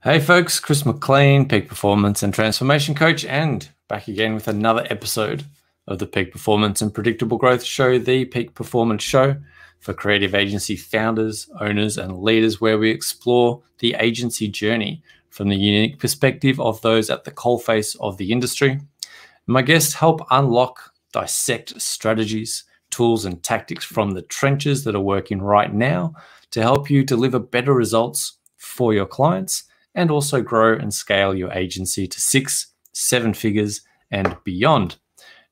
Hey folks, Chris McLean, Peak Performance and Transformation Coach, and back again with another episode of the Peak Performance and Predictable Growth Show, the Peak Performance Show for creative agency founders, owners, and leaders, where we explore the agency journey from the unique perspective of those at the coalface of the industry. My guests help unlock, dissect strategies, tools, and tactics from the trenches that are working right now to help you deliver better results for your clients and also grow and scale your agency to 6-7 figures and beyond.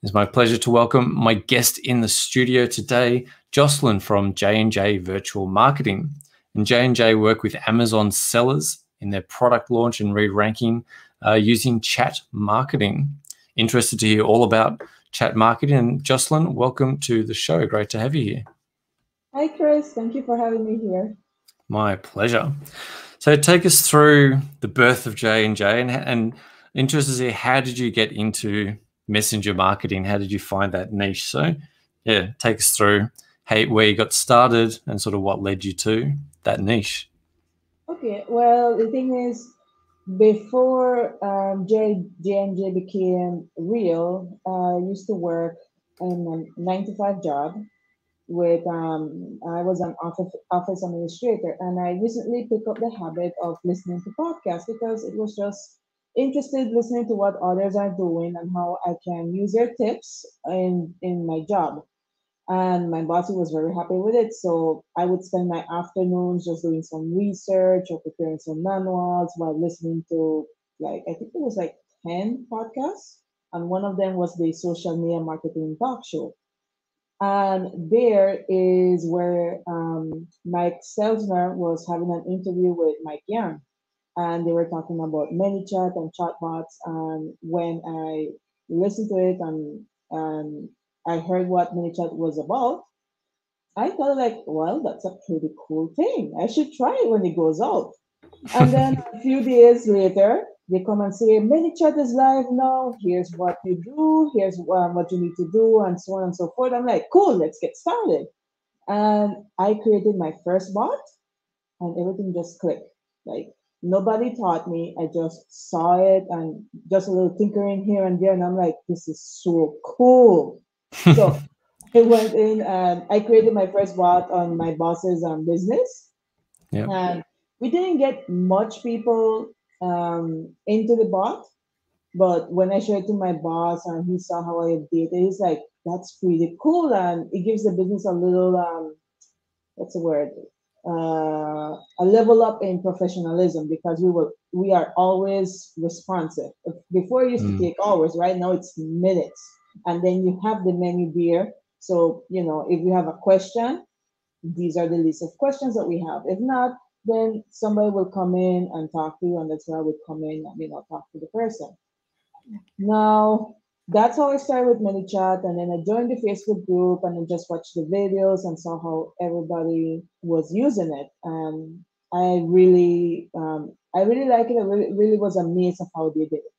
It's my pleasure to welcome my guest in the studio today, Jocelin from J&J Virtual Marketing. And J&J work with Amazon sellers in their product launch and re-ranking using chat marketing. Interested to hear all about chat marketing. And Jocelin, welcome to the show. Great to have you here. Hi, Chris. Thank you for having me here. My pleasure. So take us through the birth of J&J and interested to see, how did you get into messenger marketing? How did you find that niche? So yeah, take us through where you got started and sort of what led you to that niche. Okay, well, the thing is, before J&J became real, I used to work in a 9-to-5 job with, I was an office administrator, and I recently picked up the habit of listening to podcasts because it was just interested listening to what others are doing and how I can use their tips in my job. And my boss was very happy with it. So I would spend my afternoons just doing some research or preparing some manuals while listening to, like, I think it was like 10 podcasts. And one of them was the social media marketing talk show. And there is where Mike Selsner was having an interview with Mike Young. And they were talking about ManyChat and chatbots. And when I listened to it and I heard what ManyChat was about, I thought like, well, that's a pretty cool thing. I should try it when it goes out. And then a few days later, they come and say, ManyChat is live now. Here's what you do. Here's what you need to do, and so on and so forth. I'm like, cool, let's get started. And I created my first bot, and everything just clicked. Like, nobody taught me. I just saw it and just a little tinkering here and there. And I'm like, this is so cool. So I went in and I created my first bot on my boss's business. Yep. And we didn't get much people into the bot. But when I showed it to my boss and he saw how I did it, he's like, that's pretty cool. And it gives the business a little, what's the word? A level up in professionalism because we are always responsive. Before it used to take hours, right now it's minutes, and then you have the menu there. So if you have a question, these are the list of questions that we have. If not, then somebody will come in and talk to you, and that's where I would come in and talk to the person. Now, that's how I started with ManyChat, and then I joined the Facebook group and I just watched the videos and saw how everybody was using it. And I really like it. I really was amazed of how they did it.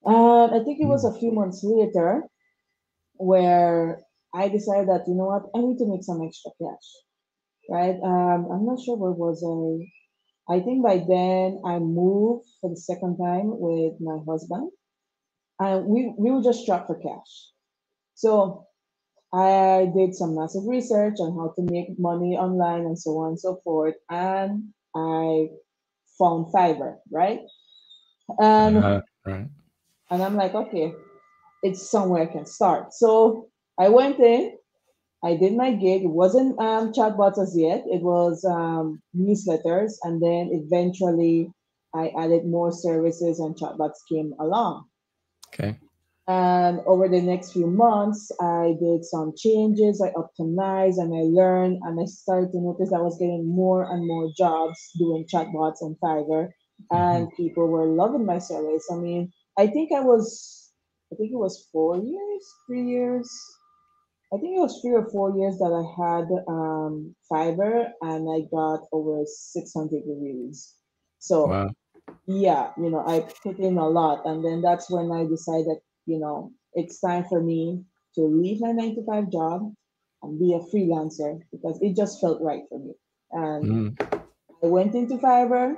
And I think it was a few months later where I decided that, you know what, I need to make some extra cash, right? I'm not sure where was I. I think by then I moved for the second time with my husband, and we were just strapped for cash. So I did some massive research on how to make money online and so on and so forth, and I found Fiverr, right? And Right. and I'm like, okay, it's somewhere I can start. So I went in, I did my gig. It wasn't chatbots as yet. It was newsletters, and then eventually I added more services, and chatbots came along. Okay. And over the next few months, I did some changes, I optimized, and I learned, and I started to notice I was getting more and more jobs doing chatbots on Fiverr, and people were loving my service. I mean, I think it was 4 years, 3 years. I think it was 3 or 4 years that I had Fiverr, and I got over 600 reviews. So Wow. yeah, I put in a lot. And then that's when I decided, it's time for me to leave my 9-to-5 job and be a freelancer because it just felt right for me. And I went into Fiverr.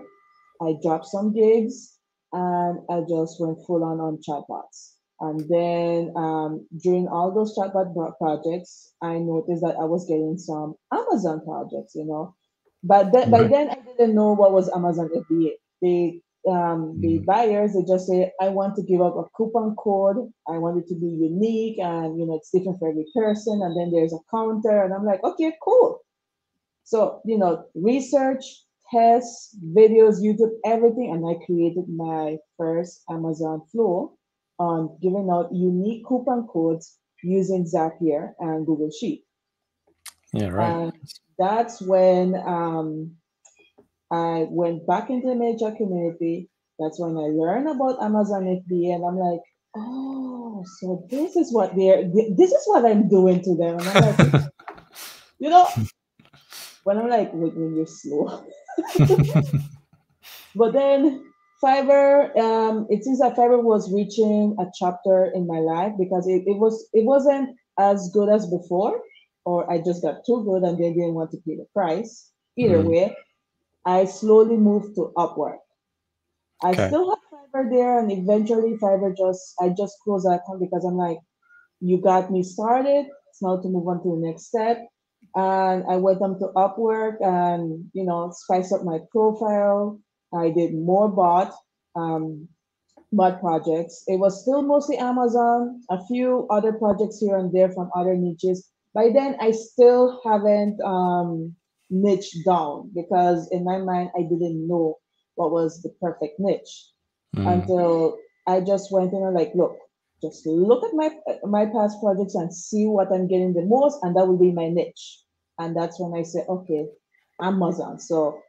I dropped some gigs and I just went full on chatbots. And then during all those chatbot projects, I noticed that I was getting some Amazon projects, But by Right. then I didn't know what was Amazon FBA. The buyers, they just say, I want to give up a coupon code. I want it to be unique and it's different for every person. And then there's a counter. And I'm like, okay, cool. So, research, tests, videos, YouTube, everything. And I created my first Amazon flow on giving out unique coupon codes using Zapier and Google Sheet. Yeah, right. And that's when I went back into the ManyChat community. That's when I learned about Amazon FBA, and I'm like, oh, so this is what this is what I'm doing to them. And I'm like, you know, when I'm like, when you're slow. But then Fiverr, it seems that Fiverr was reaching a chapter in my life because it wasn't as good as before, or I just got too good and they didn't want to pay the price. Either way, I slowly moved to Upwork. I Okay. still have Fiverr there, and eventually I just closed that account because I'm like, you got me started. It's now to move on to the next step. And I went on to Upwork and spice up my profile. I did more um, bot projects. It was still mostly Amazon, a few other projects here and there from other niches. By then, I still haven't niched down because in my mind, I didn't know what was the perfect niche until I just went in and like, look, just look at my past projects and see what I'm getting the most, and that will be my niche. And that's when I said, okay, Amazon. So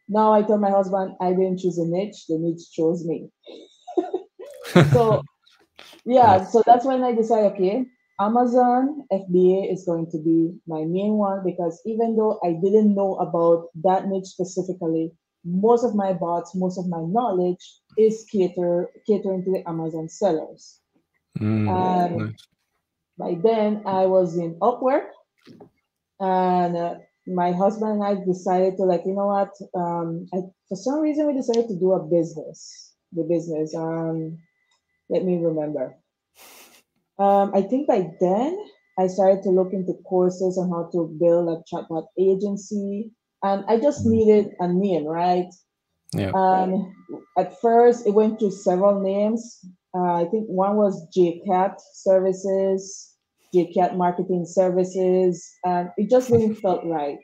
now I tell my husband I didn't choose a niche; the niche chose me. So yeah, Nice. so that's when I decided, okay, Amazon FBA is going to be my main one because even though I didn't know about that niche specifically, most of my bots, most of my knowledge is catering to the Amazon sellers. And Nice. by then I was in Upwork, and my husband and I decided to like, you know what? For some reason we decided to do a business. The business. Let me remember. I think by then I started to look into courses on how to build a chatbot agency, and I just needed a name, right? Yeah. At first, it went through several names. I think one was JCat Services, JCat Marketing Services, and it just didn't felt right.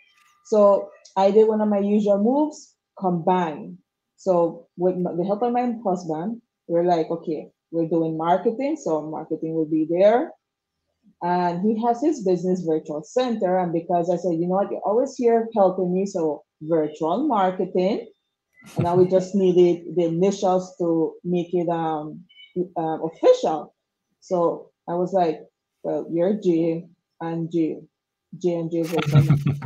So I did one of my usual moves, combine. So with the help of my husband, we're like, okay, we're doing marketing, so marketing will be there. And he has his business virtual center. And because I said, you know what, you're always here helping me, so virtual marketing. And now we just needed the initials to make it official. So I was like, well, you're J and J. J and J virtual marketing.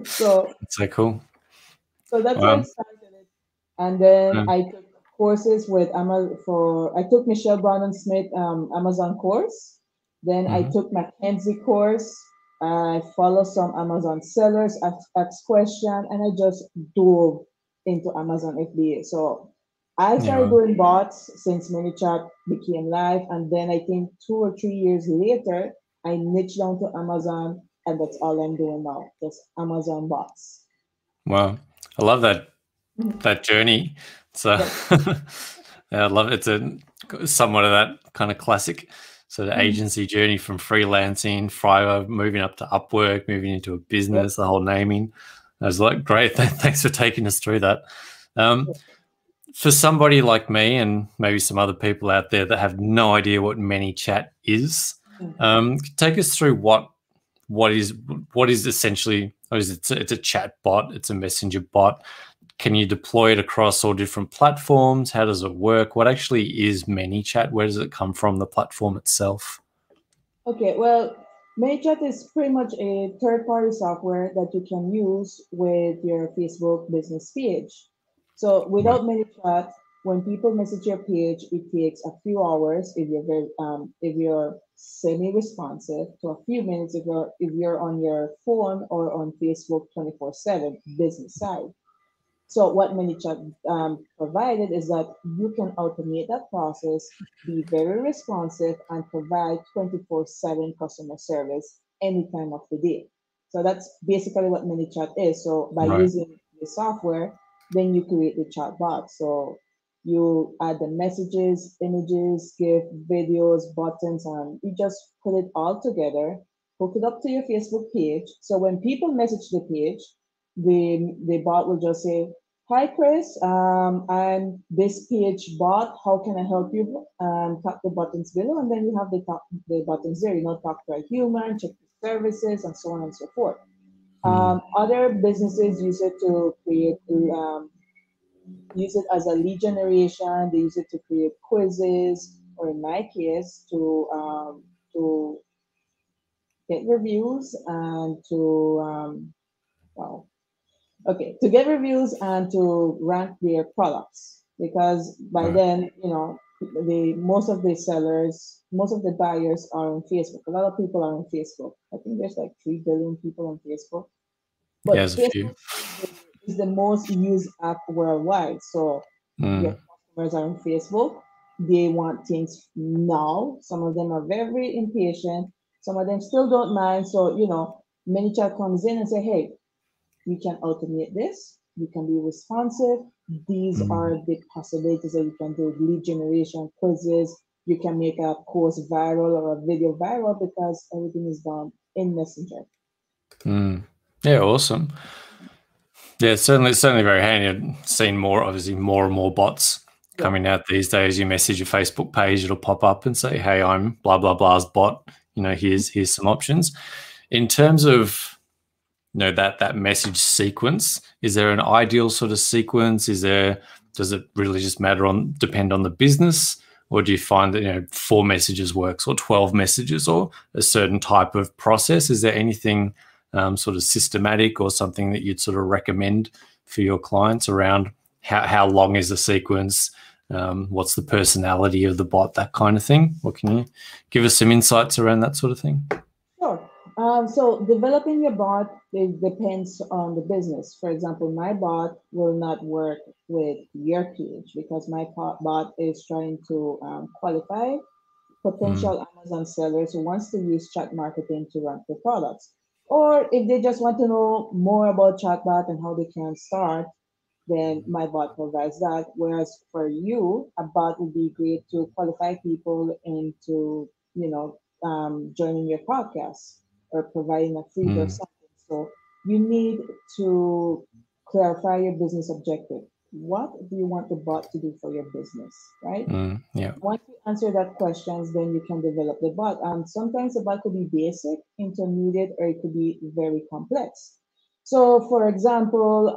So That's so cool. so that's how Wow. it started. And then Yeah. I took courses with Amazon I took Michelle Brown Smith Amazon course. Then I took Mackenzie course. I followed some Amazon sellers, asked question, and I just dove into Amazon FBA. So I Yeah. started Wow. doing bots since ManyChat became live, and then I think 2 or 3 years later, I niched down to Amazon, and that's all I'm doing now, just Amazon bots. Wow. I love that journey. So Yep. yeah, I love it. It's somewhat of that kind of classic sort of Mhm. agency journey from freelancing, Fiverr, moving up to Upwork, moving into a Yep. business, the whole naming. I was like, great. Thanks for taking us through that. Um, for somebody like me and maybe some other people out there that have no idea what ManyChat is, take us through what is essentially, it's a chat bot, it's a messenger bot. Can you deploy it across all different platforms? How does it work? What actually is ManyChat? Where does it come from, the platform itself? Okay, well, ManyChat is pretty much a third-party software that you can use with your Facebook business page. So Right. without ManyChat, when people message your page, it takes a few hours if you're semi-responsive, to a few minutes if you're on your phone or on Facebook 24/7 business side. So what ManyChat provided is that you can automate that process, be very responsive, and provide 24/7 customer service any time of the day. So that's basically what ManyChat is. So by Right. using the software, then you create the chatbot. So you add the messages, images, GIF, videos, buttons, and you just put it all together, hook it up to your Facebook page. So when people message the page, the bot will just say, "Hi Chris, I'm this page bot. How can I help you?" Tap the buttons below, and then you have the buttons there. Talk to a human, check the services, and so on and so forth. Other businesses use it to create use it as a lead generation. They use it to create quizzes, or in my case, to get reviews and to wow, okay, to get reviews and to rank their products, because by Right. then, the most of the sellers, most of the buyers are on Facebook. A lot of people are on Facebook. I think there's like 3 billion people on Facebook, Yeah, but there's a few. Facebook is the most used app worldwide. So your Mm. customers are on Facebook. They want things now. Some of them are very impatient. Some of them still don't mind. So, ManyChat comes in and say, "Hey, you can automate this. You can be responsive. These Mm. are the possibilities that you can do: lead generation, quizzes. You can make a post viral or a video viral because everything is done in Messenger." Mm. Yeah, awesome. Yeah, it's certainly very handy. I've seen obviously more and more bots Yeah. coming out these days. You message your Facebook page, it'll pop up and say, "Hey, I'm blah blah blah's bot. Here's some options." In terms of that message sequence, is there an ideal sort of sequence? Does it really just depend on the business, or do you find that 4 messages works, or 12 messages, or a certain type of process? Is there anything sort of systematic or something that you'd sort of recommend for your clients around how long is the sequence? What's the personality of the bot, that kind of thing? What can you give us some insights around that sort of thing? Sure. So developing your bot, it depends on the business. For example, my bot will not work with your page because my bot is trying to qualify Mm. potential Amazon sellers who wants to use chat marketing to rank their products. Or if they just want to know more about chatbot and how they can start, then my bot provides that. Whereas for you, a bot would be great to qualify people into, joining your podcast or providing a freebie or Mm. something. So you need to clarify your business objective. What do you want the bot to do for your business, right? Yeah. Once you answer that questions, then you can develop the bot. Sometimes the bot could be basic, intermediate, or it could be very complex. So, for example,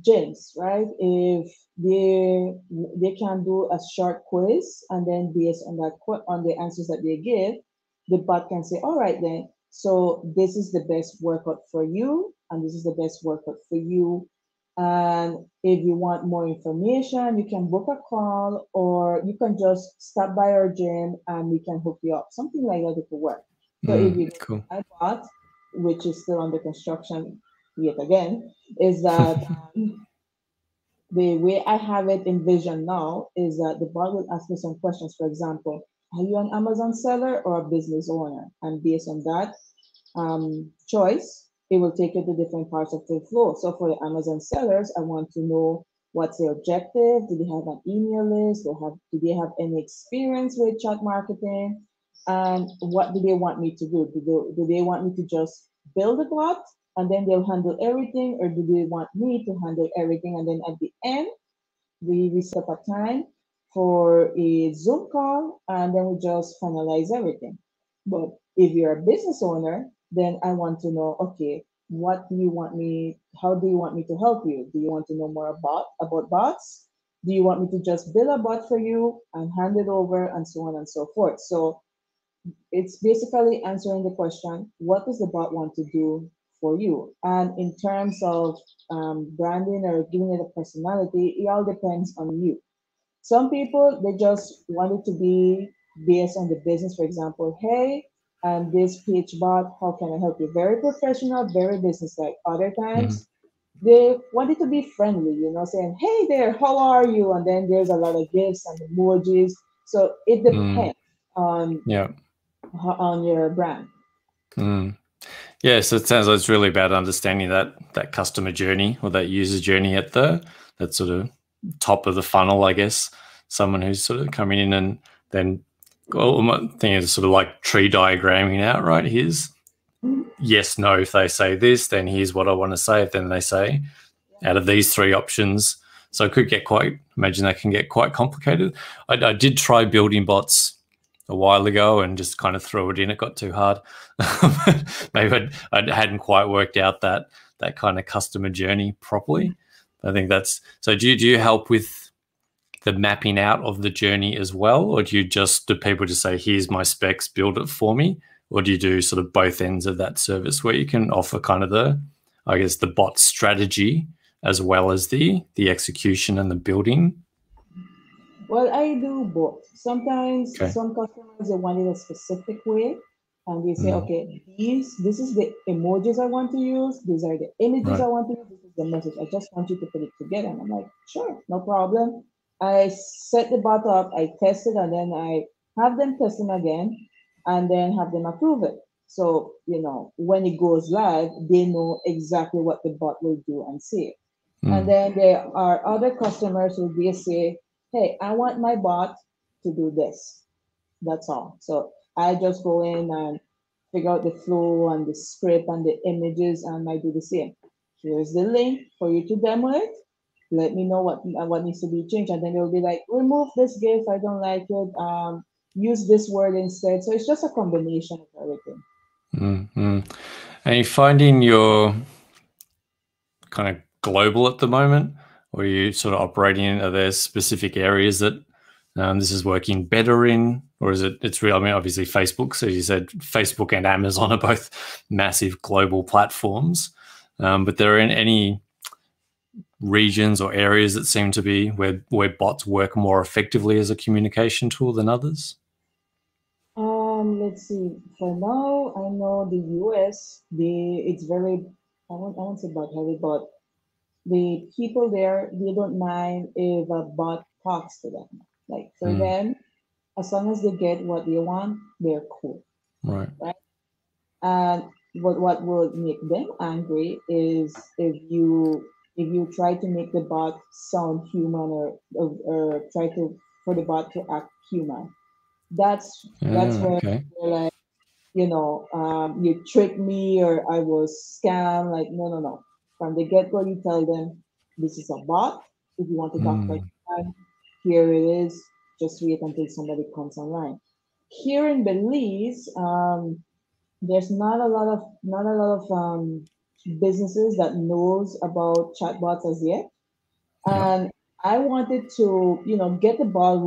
gyms, right? If they can do a short quiz, and then based on on the answers that they give, the bot can say, "All right, then. So this is the best workout for you, and this is the best workout for you. And if you want more information, you can book a call, or you can just stop by our gym and we can hook you up." Something like that, it could work. So if you go to Cool. my bot, which is still under construction yet again, is that the way I have it envisioned now is that the bot will ask me some questions. For example, are you an Amazon seller or a business owner? And based on that choice, it will take you to different parts of the flow. So for the Amazon sellers, I want to know what's their objective. Do they have an email list? Do they have any experience with chat marketing? And what do they want me to do? Do they want me to just build a bot and then they'll handle everything, or do they want me to handle everything? And then at the end, we set up a time for a Zoom call, and then we just finalize everything. But if you're a business owner, then I want to know, okay, what do you want me, how do you want me to help you? Do you want to know more about bots? Do you want me to just build a bot for you and hand it over, and so on and so forth? So it's basically answering the question, what does the bot want to do for you? And in terms of branding or giving it a personality, it all depends on you. Some people, they just want it to be based on the business. For example, "Hey, this page bot, how can I help you?" Very professional, very business-like. Other Mm. times, they wanted to be friendly, saying, hey there, how are you? And then there's a lot of gifts and emojis. So it depends on Yeah. on your brand. Yeah, so it sounds like it's really about understanding that customer journey or that user journey at that sort of top of the funnel, I guess. Someone who's sort of coming in and then, well, my thing is sort of like tree diagramming out, right? Here's yes, no. If they say this, then here's what I want to say. If then they say out of these three options. So it could get imagine that can get quite complicated. I did try building bots a while ago and just kind of threw it in. It got too hard. Maybe I hadn't quite worked out that kind of customer journey properly. I think that's so. Do you help with the mapping out of the journey as well, or do people just say, "Here's my specs, build it for me," or do you do sort of both ends of that service where you can offer kind of the bot strategy as well as the execution and the building? Well, I do both. Sometimes Okay. some customers, they want it a specific way, and they say, okay, this is the emojis I want to use. These are the images I want to use. This is the message. I just want you to put it together. And I'm like, sure, no problem. I set the bot up, I test it, and then I have them test them again, and then have them approve it. So, when it goes live, they know exactly what the bot will do and say. And then there are other customers who they say, hey, I want my bot to do this. That's all. So I just go in and figure out the flow and the script and the images, and I do the same. Here's the link for you to demo it. Let me know what needs to be changed. And then they'll be like, remove this GIF, I don't like it. Use this word instead. So it's just a combination of everything. And you're finding you're kind of global at the moment, or are you sort of operating in, are there specific areas that this is working better in, or is it's real? I mean, obviously Facebook, so you said Facebook and Amazon are both massive global platforms, but there are any regions or areas that seem to be where bots work more effectively as a communication tool than others? Let's see. For now, I know the US, it's very, I won't say bot heavy, but the people there, they don't mind if a bot talks to them. Like for them, as long as they get what they want, they're cool. Right. And what will make them angry is if you try to make the bot sound human, or try to for the bot to act human. That's where okay. they're like, you tricked me, or I was scammed. Like, no. From the get-go, you tell them this is a bot. If you want to talk about it, here it is. Just wait until somebody comes online. Here in Belize, there's not a lot of businesses that knows about chatbots as yet. And I wanted to, get the ball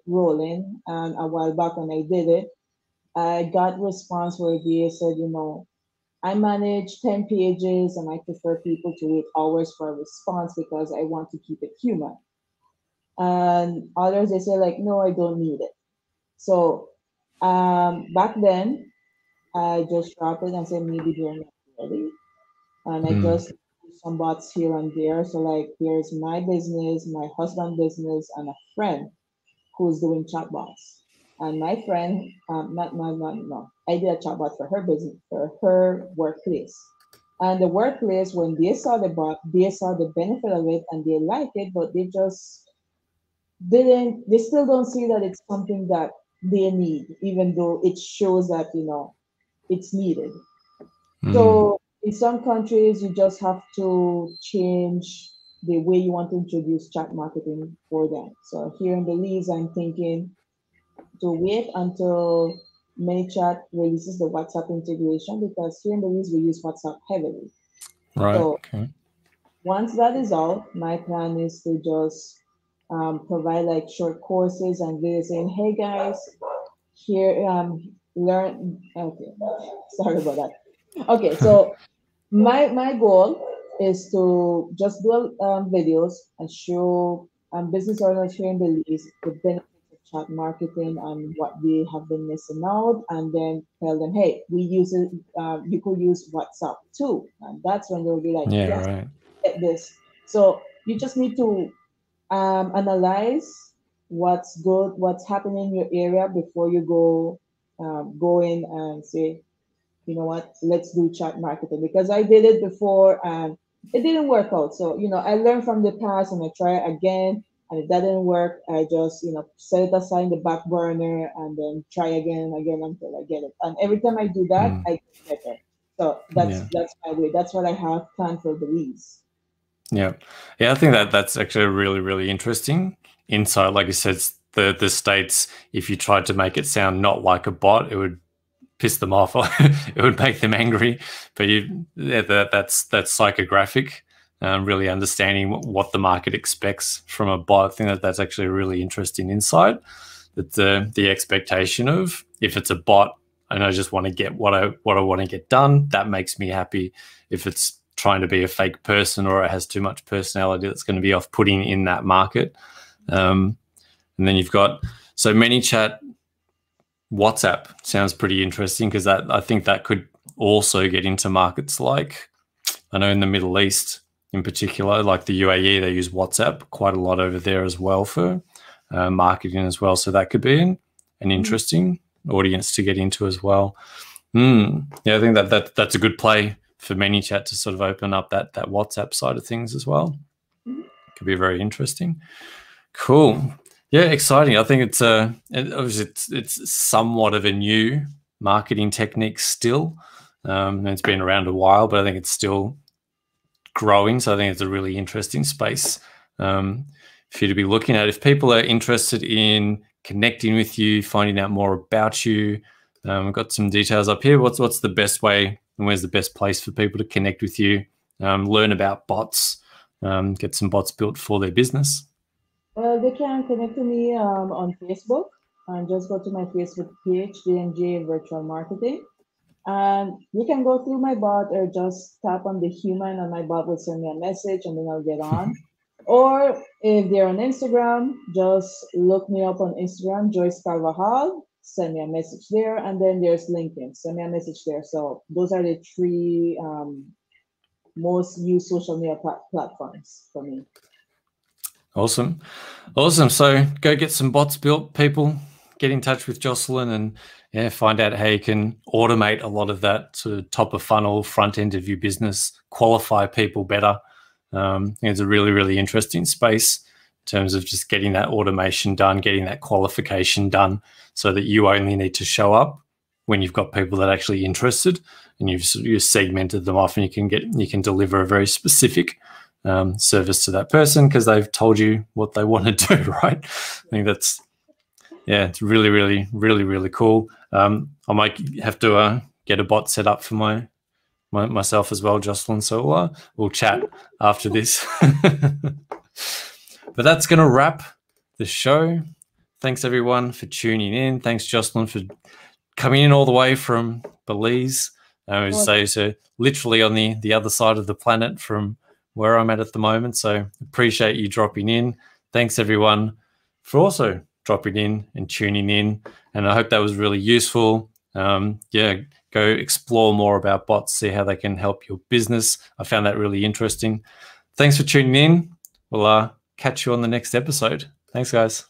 rolling. And a while back when I did it, I got response where they said, I manage 10 pages and I prefer people to wait hours for a response because I want to keep it human. And others, they say like, no, I don't need it. So back then, I just dropped it and said maybe they're not ready. And I just do some bots here and there. So like there's my business, my husband's business, and a friend who's doing chatbots. And my friend, no, I did a chatbot for her business, for her workplace. And the workplace, when they saw the bot, they saw the benefit of it and they like it, but they still don't see that it's something that they need, even though it shows that, it's needed. So in some countries, you just have to change the way you want to introduce chat marketing for them. So here in Belize, I'm thinking to wait until ManyChat releases the WhatsApp integration, because here in Belize, we use WhatsApp heavily. Right. So Okay. once that is out, my plan is to just provide like short courses and videos saying, hey guys, here, learn. Okay, sorry about that. Okay, so my goal is to just do videos and show business owners here in Belize the benefits of chat marketing and what they have been missing out, and then tell them, hey, we use it. You could use WhatsApp too, and that's when they'll be like, Yeah. yes, Right. get this. So you just need to analyze what's good, what's happening in your area before you go in and say, you know what, let's do chat marketing, because I did it before and it didn't work out. So, I learned from the past and I try again, and if that didn't work, I just, set it aside in the back burner and then try again and again until I get it. And every time I do that, I get better. So that's my way. That's what I have planned for the leads. Yeah. I think that's actually a really, really interesting insight. Like you said, the states, if you tried to make it sound not like a bot, it would piss them off. It would make them angry. But that's psychographic. Really understanding what the market expects from a bot. I think that's actually a really interesting insight. That the expectation of, if it's a bot and I just want to get what I want to get done, that makes me happy. If it's trying to be a fake person or it has too much personality, that's going to be off-putting in that market. And then you've got, so ManyChat, WhatsApp sounds pretty interesting, because I think that could also get into markets like, I know in the Middle East in particular, like the UAE, they use WhatsApp quite a lot over there as well for marketing as well. So that could be an interesting audience to get into as well. Yeah, I think that's a good play for ManyChat to sort of open up that WhatsApp side of things as well. Could be very interesting. Cool. Yeah, exciting. I think it's obviously it's somewhat of a new marketing technique still. It's been around a while, but I think it's still growing. So I think it's a really interesting space for you to be looking at. If people are interested in connecting with you, finding out more about you, we've got some details up here. What's the best way and where's the best place for people to connect with you, learn about bots, get some bots built for their business? They can connect to me on Facebook, and just go to my Facebook page, JMJ Virtual Marketing. And you can go through my bot or just tap on the human, and my bot will send me a message and then I'll get on. Or if they're on Instagram, just look me up on Instagram, Joyce Carvajal, send me a message there. And then there's LinkedIn, send me a message there. So those are the three most used social media platforms for me. Awesome. So go get some bots built, people. Get in touch with Jocelin and find out how you can automate a lot of that sort of top of funnel, front end of your business, qualify people better. It's a really, really interesting space in terms of just getting that automation done, getting that qualification done, so that you only need to show up when you've got people that are actually interested, and you've segmented them off, and you can deliver a very specific service to that person because they've told you what they want to do, right? I think that's, it's really, really, really, really cool. I might have to get a bot set up for myself as well, Jocelin. So we'll chat after this. But that's going to wrap the show. Thanks, everyone, for tuning in. Thanks, Jocelin, for coming in all the way from Belize. So literally on the other side of the planet from where I'm at the moment. So appreciate you dropping in. Thanks, everyone, for also dropping in and tuning in. And I hope that was really useful. Go explore more about bots, see how they can help your business. I found that really interesting. Thanks for tuning in. We'll catch you on the next episode. Thanks, guys.